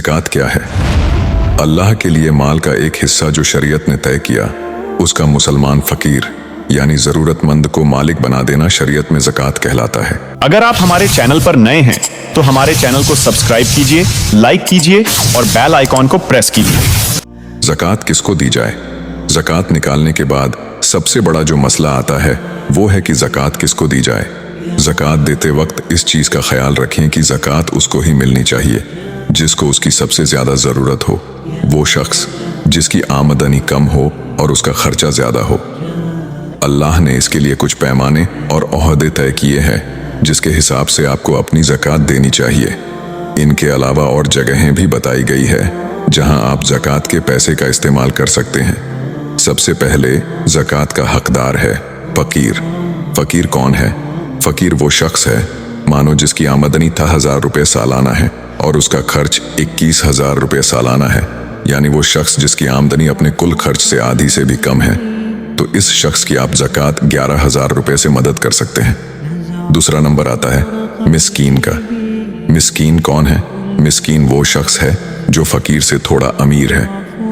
ज़कात क्या है? अल्लाह के लिए माल का एक हिस्सा जो शरीयत ने तय किया, उसका मुसलमान फकीर यानी ज़रूरतमंद को मालिक बना देना शरीयत में ज़कात कहलाता है। अगर आप हमारे चैनल पर नए हैं तो हमारे चैनल को सब्सक्राइब कीजिए, लाइक कीजिए और बेल आइकॉन को प्रेस कीजिए। ज़कात किसको दी जाए? ज़कात निकालने के बाद सबसे बड़ा जो मसला आता है वो है कि ज़कात किसको दी जाए। ज़कात देते वक्त इस चीज़ का ख्याल रखें कि ज़कात उसको ही मिलनी चाहिए जिसको उसकी सबसे ज़्यादा ज़रूरत हो, वो शख्स जिसकी आमदनी कम हो और उसका खर्चा ज़्यादा हो। अल्लाह ने इसके लिए कुछ पैमाने और ओहदे तय किए हैं जिसके हिसाब से आपको अपनी ज़कात देनी चाहिए। इनके अलावा और जगहें भी बताई गई है जहां आप ज़कात के पैसे का इस्तेमाल कर सकते हैं। सबसे पहले ज़कात का हकदार है फ़कीर। फ़कीर कौन है? फ़कीर वो शख्स है मानो जिसकी आमदनी 1000 रुपये सालाना है और उसका खर्च 21,000 रुपये सालाना है, यानी वो शख्स जिसकी आमदनी अपने कुल खर्च से आधी से भी कम है। तो इस शख्स की आप ज़कात 11,000 रुपये से मदद कर सकते हैं। दूसरा नंबर आता है मिस्कीन का। मिस्कीन कौन है? मिस्कीन वो शख्स है जो फ़कीर से थोड़ा अमीर है।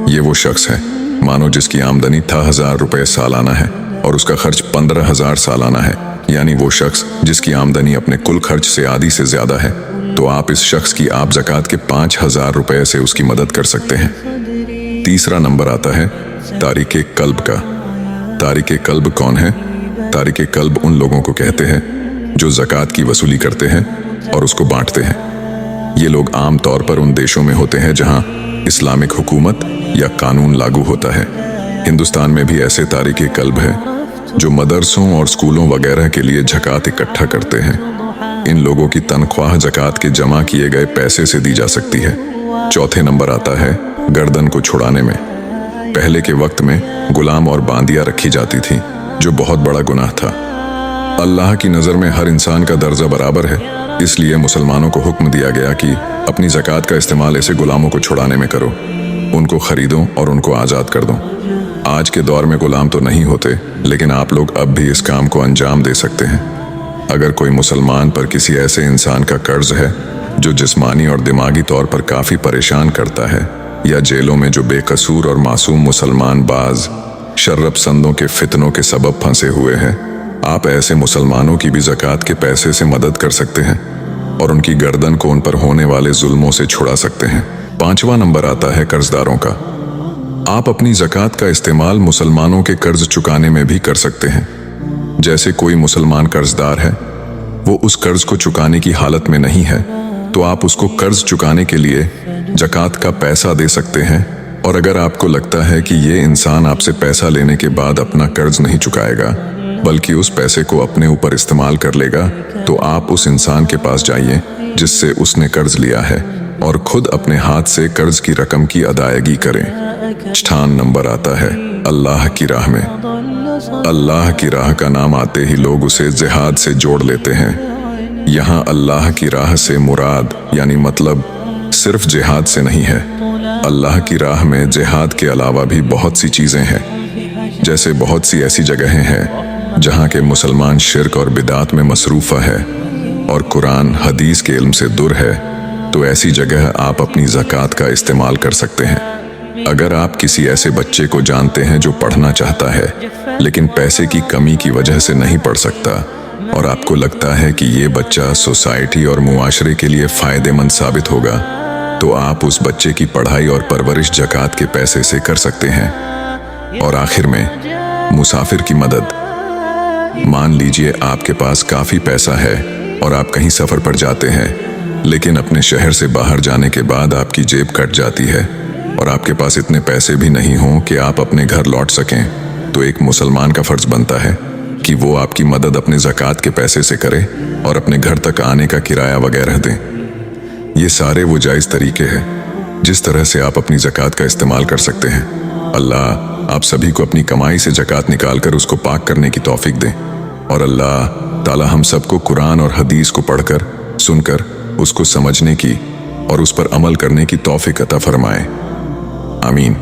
ये वो शख्स है मानो जिसकी आमदनी 1000 रुपये सालाना है और उसका खर्च 15,000 सालाना है, यानी वो शख्स जिसकी आमदनी अपने कुल खर्च से आधी से ज़्यादा है। तो आप इस शख्स की आप ज़कात के 5,000 रुपये से उसकी मदद कर सकते हैं। तीसरा नंबर आता है तारिके कल्ब का। तारिके कल्ब कौन है? तारिके कल्ब उन लोगों को कहते हैं जो ज़कात की वसूली करते हैं और उसको बांटते हैं। ये लोग आम तौर पर उन देशों में होते हैं जहां इस्लामिक हुकूमत या कानून लागू होता है। हिंदुस्तान में भी ऐसे तारिके कल्ब हैं जो मदरसों और स्कूलों वगैरह के लिए ज़कात इकट्ठा करते हैं। इन लोगों की तनख्वाह ज़कात के जमा किए गए पैसे से दी जा सकती है। चौथे नंबर आता है गर्दन को छुड़ाने में। पहले के वक्त में गुलाम और बांदियां रखी जाती थी जो बहुत बड़ा गुनाह था। अल्लाह की नज़र में हर इंसान का दर्जा बराबर है, इसलिए मुसलमानों को हुक्म दिया गया कि अपनी ज़कात का इस्तेमाल ऐसे गुलामों को छुड़ाने में करो, उनको खरीदो और उनको आज़ाद कर दो। आज के दौर में गुलाम तो नहीं होते, लेकिन आप लोग अब भी इस काम को अंजाम दे सकते हैं। अगर कोई मुसलमान पर किसी ऐसे इंसान का कर्ज है जो जिस्मानी और दिमागी तौर पर काफ़ी परेशान करता है, या जेलों में जो बेकसूर और मासूम मुसलमान बाज शर्रपसंदों के फितनों के सबब फंसे हुए हैं, आप ऐसे मुसलमानों की भी ज़कात के पैसे से मदद कर सकते हैं और उनकी गर्दन को उन पर होने वाले जुल्मों से छुड़ा सकते हैं। पांचवा नंबर आता है कर्जदारों का। आप अपनी ज़कात का इस्तेमाल मुसलमानों के कर्ज चुकाने में भी कर सकते हैं। जैसे कोई मुसलमान कर्जदार है, वो उस कर्ज को चुकाने की हालत में नहीं है, तो आप उसको कर्ज चुकाने के लिए ज़कात का पैसा दे सकते हैं। और अगर आपको लगता है कि ये इंसान आपसे पैसा लेने के बाद अपना कर्ज नहीं चुकाएगा बल्कि उस पैसे को अपने ऊपर इस्तेमाल कर लेगा, तो आप उस इंसान के पास जाइए जिससे उसने कर्ज लिया है और खुद अपने हाथ से कर्ज की रकम की अदायगी करें। छठा नंबर आता है अल्लाह की राह में। अल्लाह की राह का नाम आते ही लोग उसे जिहाद से जोड़ लेते हैं। यहाँ अल्लाह की राह से मुराद यानी मतलब सिर्फ जिहाद से नहीं है। अल्लाह की राह में जिहाद के अलावा भी बहुत सी चीज़ें हैं। जैसे बहुत सी ऐसी जगहें हैं जहाँ के मुसलमान शिर्क और बिदात में मसरूफ़ा है और कुरान हदीस के इल्म से दूर है, तो ऐसी जगह आप अपनी ज़कात का इस्तेमाल कर सकते हैं। अगर आप किसी ऐसे बच्चे को जानते हैं जो पढ़ना चाहता है लेकिन पैसे की कमी की वजह से नहीं पढ़ सकता और आपको लगता है कि ये बच्चा सोसाइटी और मुआशरे के लिए फ़ायदेमंद साबित होगा, तो आप उस बच्चे की पढ़ाई और परवरिश ज़कात के पैसे से कर सकते हैं। और आखिर में मुसाफिर की मदद। मान लीजिए आपके पास काफ़ी पैसा है और आप कहीं सफ़र पर जाते हैं, लेकिन अपने शहर से बाहर जाने के बाद आपकी जेब कट जाती है और आपके पास इतने पैसे भी नहीं हों कि आप अपने घर लौट सकें, तो एक मुसलमान का फ़र्ज़ बनता है कि वो आपकी मदद अपने ज़कात के पैसे से करे और अपने घर तक आने का किराया वगैरह दें। ये सारे वो जायज़ तरीके हैं जिस तरह से आप अपनी ज़कात का इस्तेमाल कर सकते हैं। अल्लाह आप सभी को अपनी कमाई से ज़कात निकाल कर उसको पाक करने की तौफीक दें और अल्लाह ताला हम सबको कुरान और हदीस को पढ़कर सुनकर उसको समझने की और उस पर अमल करने की तौफीक अता फरमाए। आमीन।